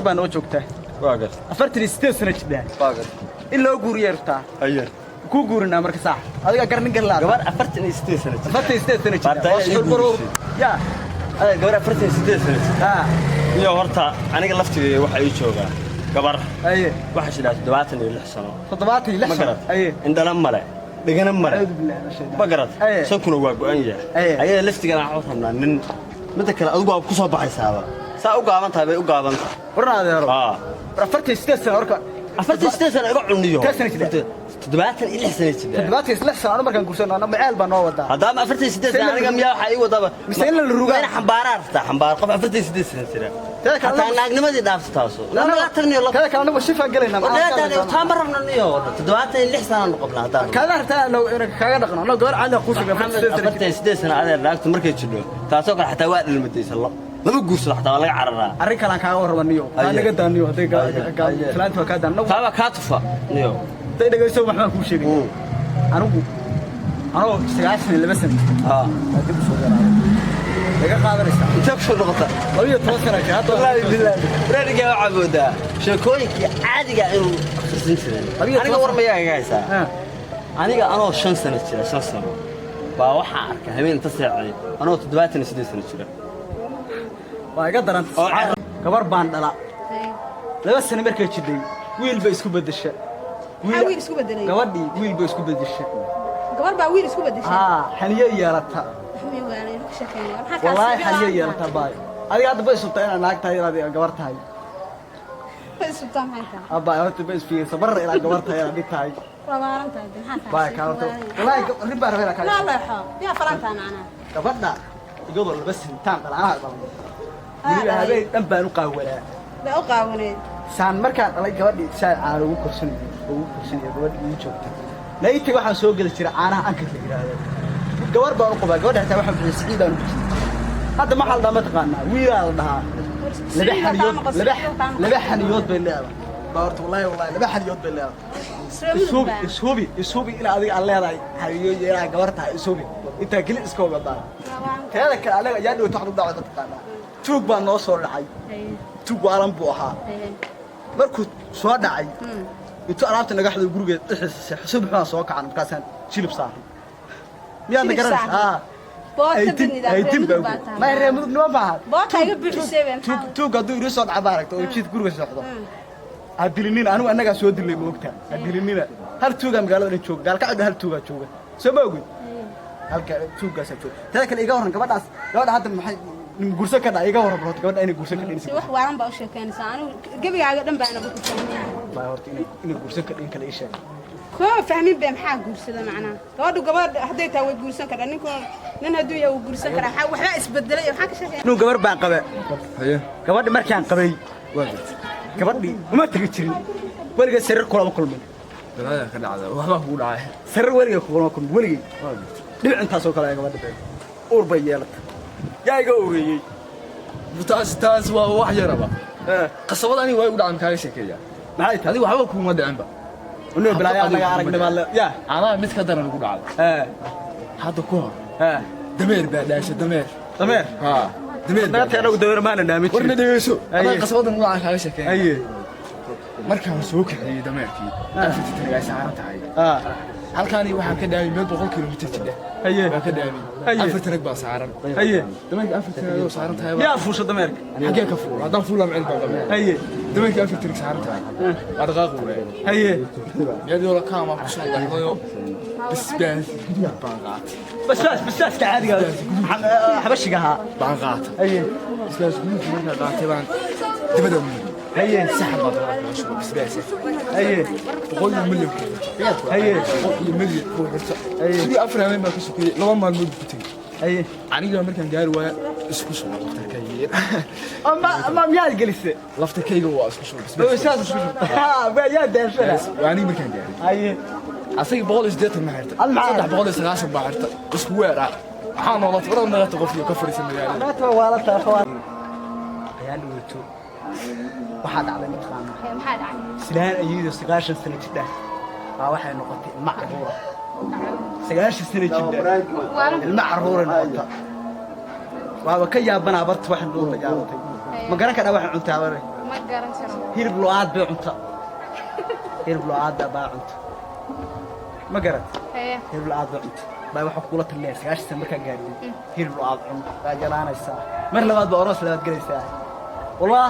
baan oo joogtaa واقف 48 sano jidaan واقف in loo guuriyo irtaa أيه ku guurinaa marka sax adiga garnin galaa قبر 48 سنة 48 sano Baartay jidaan igu ya قبر 48 سنة ha iyo horta aniga laftigeeda waxa ay joogaa gabar aye waxa shidaas 26 sano 76 ma garad aye indana male dhigana male a'uudu billahi ma garad Aye. sankuna waa go'an yahay ayay laftigeena waxa rabnaa nin mid kale adigu waa ku soo baxaysaaba saa u gaaban tahay bay u gaaban tahay warnaadeero 48 sano warka 48 sano iga cuniyo Ka sano jidaan 76 sano jidaan 76 sano markaan guursanno ana maceel baan noo wadaa hadama 48 sano aniga miyaa waxa ii wadaba mise in la rugaa ina xambaararta xambaar qof 48 sano jira hatta naagnimadii dhaafta taaso lama tagniyo la kada kalena shifa galayna wadaadada tamarna niyo 76 sano noqobna hadda kada hartaa loo kaga dhaqno ana goor caadi quusiga 48 sano adeer naagtu markay jidho taasoo kale xataa waa dhilmataysan lama guursado xataa laga cararaa arrin kale aan kaaga warrabaniyo anaga daaniyo haday falaanti waa ka daanno taaba ka tufa niyo day dhageyso waxaan ku sheegay anigu anoo 92 sano dib soo garaa laga qaadanaysa inta ku noqota labiyo 10 sano ka hadda wallahi billahi reeriga waxa booda sheekooyinkii caadiga inuu akhrisan jiray aniga war ma yaga haysaa aniga anoo 5 sano jira 5 sano baa waxa arkay habeen inta saacay anoo 78 sano jira waa iga daran gabar baan dhala laba sano markay jiday wiil bay isku bedeshay wiil isku bedelay gabadhii wiil bay isku bedeshay gabar baa wiil isku bedeshay xaniyo yeelata wallahi xaniyo yeelata baay adiga hadda bay subtaa inaan naag tahay inaad gabar tahay bay subtaa maxay tahay abba horta bay isfiirsa barra ilaa gabar tahay inaad tahay rabaaran tahay maxaa baay ka horta wallahi ribba rabaa ka la la xoo yaa farantaan ana gabadha iyadoo laba sintaan dhalanaha dhalan weliba habeen dhan baan u qaawanaa la u qaawanay saan markaan dhalay gabadhii saa aan ugu korsanay gabadhii ii joogtay layti waxaan soo gali jiray caanaha anka la yiraahdo gabar baan u qabaa gabadha xitaa waxaan bixiyay siciidaan u bixiyay hadda ma xal dhama taqaanaa wiilaa la dhahaa laba xaniyood bay leedahay baarto wallahi laba xaniyood bay leedahay isubi ila adiga aan leedahay xaniyo yeeraa gabar tahay isubi inta kali iska wada teeda kale anaga yaa dhawto xaq u dhacdo taqaanaa tuug baa noo soo dhacay tuug waalan buu ahaa markuu soo dhacay intuu alaabta naga xado guriga dhixisa subaxna soo kacan markaasaan jilib saaray miyaad garanaysaa ay timba ma reemud noo baahan boota iga bixisay tuug haduu iri soo dhaca baaragto oo jid guriga socdo adilinin anigu anaga soo dilay moogta adilinina hal tuuga magaalada joog gaalka cid hal tuuga jooga soo boogid halka tuugaas jooga tada kale iga waran gabadhaas gabadha hadda maxay gurso ka dhacay iga waran gabadha inay gurso ka dhinayso wax waaran baa u sheekeynaysaa anigu gabigaaga dhan baan ugu fahmay baa horta inay gurso ka dhin kale ii sheeg koo fahmin baa maxaa guursada macnaa gabadha hadday tahay way guursan karaa nin hadduu yahay wuu guursan karaa waxba isbedelay waxaa ka sheekay inuu gabar baan qabay gabadha markaan qabay gabadhii uma tagi jirin weligeed sariir kulama kulmin dalaaya ka dhacda waxba kugu dhacay sariir weligeed kulama kulmin weligeed dhibic intaasoo kale gabadha uur bay yeelatay yaa iga ogeeyey taas waa wax yaraba qasabada aniga waa igu dhacay kaaga sheekeeya maxay tahay adiga waxba kuuma dhicinba inuu bilaaya anaga aragnimo yaa anaa mid ka daran ugu dhacday hadda ku hor dameer baa dhaashay dameer dameer dameer naga anagu dameer maana naamid warna dhageyso anaa qasabadan ugu dhacay kaaga sheekeeya aye markaan soo kaxeeyay dameerkii afti tagay saaran tahay halkaani waxaan ka dhaamay meel 100 kilomitir jidha aye waan ka dhaamay afar tanag baa saaran aye dameerka afar tanag oo saaran tahay yaa fuusha dameerka xagee ka fuul haddaan fuulaan cil baan qabnaa aye dameerka afar tanag saaran tahay waa dhaqaaq weey aye iyadoo la kaama ku soo dhaxlayo bisbaas baan qaatay بس كعادي قال حبشقها بانقات اي بس كل ما قاتي بان دبدم اي سحب بس اي بقول مليون اي بقول مليون اي سي افرامين ما كسكي لو ما مود بتي اي aniga markaan gaari waa isku soo laftarkayga ama miyaad gelisay laftarkayga waa isku soo bas ha yaa daafana waani markaan gaari ay asay 180 ma xirta 390 baa xirta isku weera waxaan wada tabran naga qofiyo ka fariisan magaalada maanta waa la taafaan ayaa dhawaato waxa dhacday midqaana maxaa dhacay silaan ayuu 9 sano jidha waxay noqotay macruura 9 sano jidha المعرور النقطة وهو كي يابنا برت واحد دول تجاوبتي ما قرن كذا واحد عنتها بري garan karo hilib lo-aad bay cunta hilib lo-aad baa cunta ma garat hilib lo-aad baa cunta baa waxa kula taliyay 9 markaa gaadhay hilib lo-aad cun baa jalaanaysaa mar labaad baa oros labaad galaysaa والله